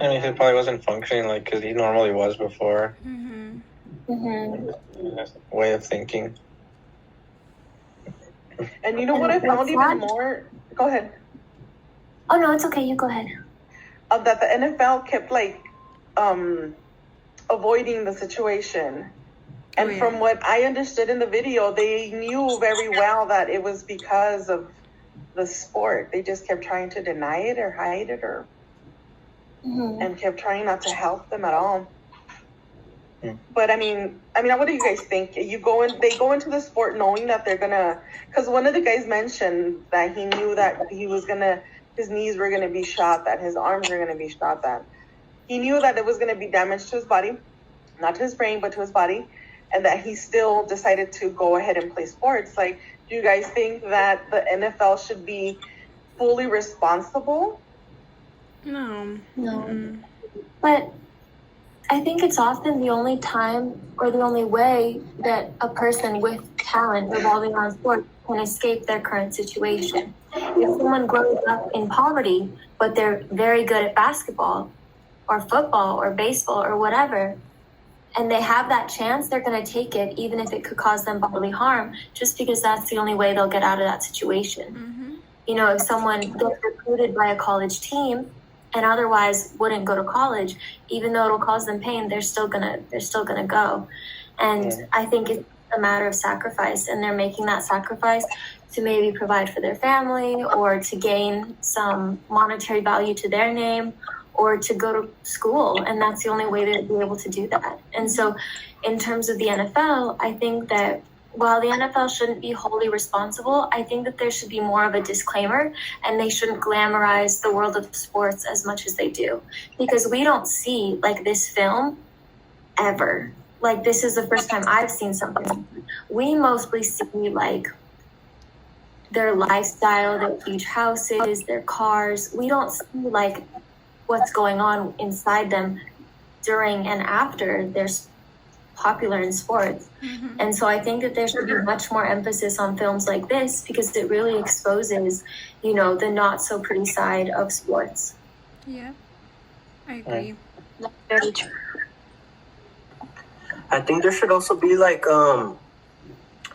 And he probably wasn't functioning like because he normally was before. Way of thinking. And you know what I found even more? Go ahead. Oh no, it's okay. You go ahead. That the NFL kept avoiding the situation. And from what I understood in the video, they knew very well that it was because of the sport. They just kept trying to deny it or hide it and kept trying not to help them at all. But I mean, what do you guys think? They go into the sport knowing that they're gonna, because one of the guys mentioned that he knew that his knees were gonna be shot, that his arms were gonna be shot, that he knew that it was gonna be damage to his body, not to his brain, but to his body, and that he still decided to go ahead and play sports. Like, do you guys think that the NFL should be fully responsible? No. But I think it's often the only time or the only way that a person with talent revolving around sports can escape their current situation. If someone grows up in poverty, but they're very good at basketball or football or baseball or whatever, and they have that chance, they're going to take it, even if it could cause them bodily harm, just because that's the only way they'll get out of that situation. You know, if someone gets recruited by a college team and otherwise wouldn't go to college, even though it'll cause them pain, they're still gonna go. And I think it's a matter of sacrifice, and they're making that sacrifice to maybe provide for their family or to gain some monetary value to their name or to go to school, and that's the only way they'd be able to do that. And so in terms of the NFL, I think that while the NFL shouldn't be wholly responsible, I think that there should be more of a disclaimer, and they shouldn't glamorize the world of sports as much as they do, because we don't see like this film ever. Like, this is the first time I've seen something. We mostly see like their lifestyle, their huge houses, their cars. We don't see like what's going on inside them during and after they're popular in sports. And so I think that there should be much more emphasis on films like this, because it really exposes, you know, the not so pretty side of sports. Yeah, I agree. Very true. I think there should also be like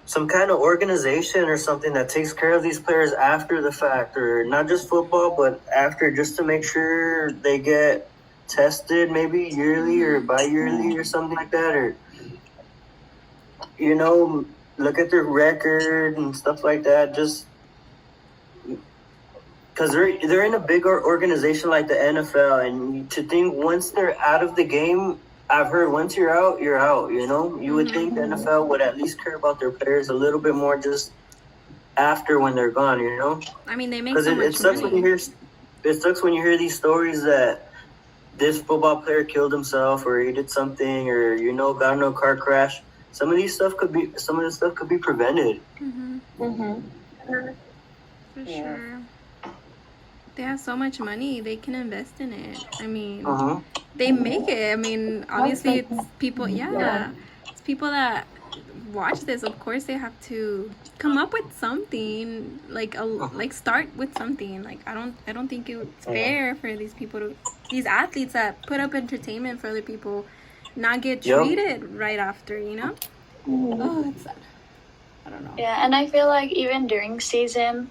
some kind of organization or something that takes care of these players after the fact, or not just football, but after, just to make sure they get tested maybe yearly or bi-yearly or something like that, or, you know, look at their record and stuff like that, just because they're in a bigger organization like the NFL, and to think once they're out of the game, I've heard once you're out, you know? You would think the NFL would at least care about their players a little bit more just after when they're gone, you know? I mean, they make so much it sucks money. It sucks when you hear these stories that this football player killed himself, or he did something, or, you know, got in a car crash. Some of this stuff could be prevented. For sure. They have so much money, they can invest in it. I mean, they make it. I mean, obviously it's people, it's people that watch this. Of course they have to come up with something, like start with something. Like, I don't think it's fair for these athletes that put up entertainment for other people not get treated right after, you know? Oh, it's sad. I don't know. Yeah, and I feel like even during season,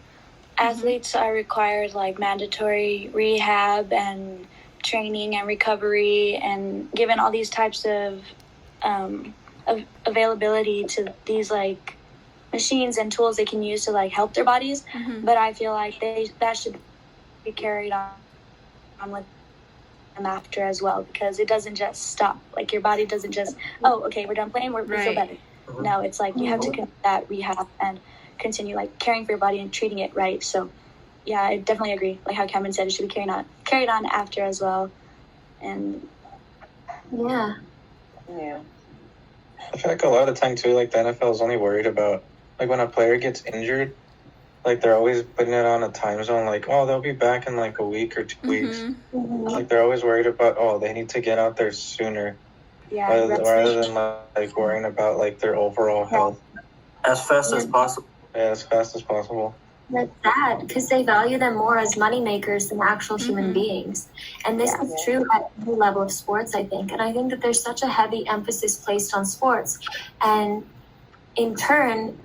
athletes are required like mandatory rehab and training and recovery, and given all these types of availability to these like machines and tools they can use to like help their bodies. But I feel like that should be carried on with them after as well, because it doesn't just stop. Like, your body doesn't just, oh, okay, we're done playing, we feel better. No, it's like you have to continue that rehab and continue like caring for your body and treating it right. So yeah, I definitely agree. Like how Cameron said, it should be carried on after as well. And yeah. I feel like a lot of the time too, like the NFL is only worried about like when a player gets injured, like they're always putting it on a time zone, like, oh, they'll be back in like a week or 2 weeks. Like, they're always worried about, oh, they need to get out there sooner, rather than like worrying about like their overall health as fast as possible. Yeah, as fast as possible. That's sad because they value them more as moneymakers than actual human beings. And this is true at every level of sports, I think. And I think that there's such a heavy emphasis placed on sports. And in turn,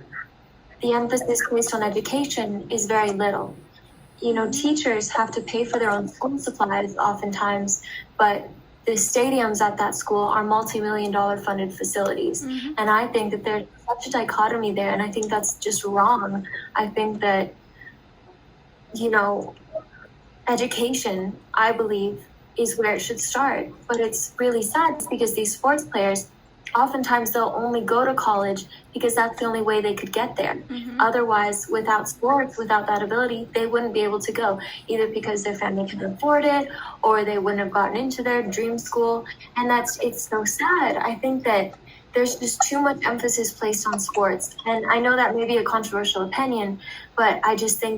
the emphasis placed on education is very little. You know, teachers have to pay for their own school supplies oftentimes, but the stadiums at that school are multi-million-dollar funded facilities. And I think that there's such a dichotomy there, and I think that's just wrong. I think that, you know, education, I believe, is where it should start. But it's really sad because these sports players, oftentimes they'll only go to college because that's the only way they could get there. Otherwise, without sports, without that ability, they wouldn't be able to go, either because their family couldn't afford it or they wouldn't have gotten into their dream school. And it's so sad. I think that there's just too much emphasis placed on sports. And I know that may be a controversial opinion, but I just think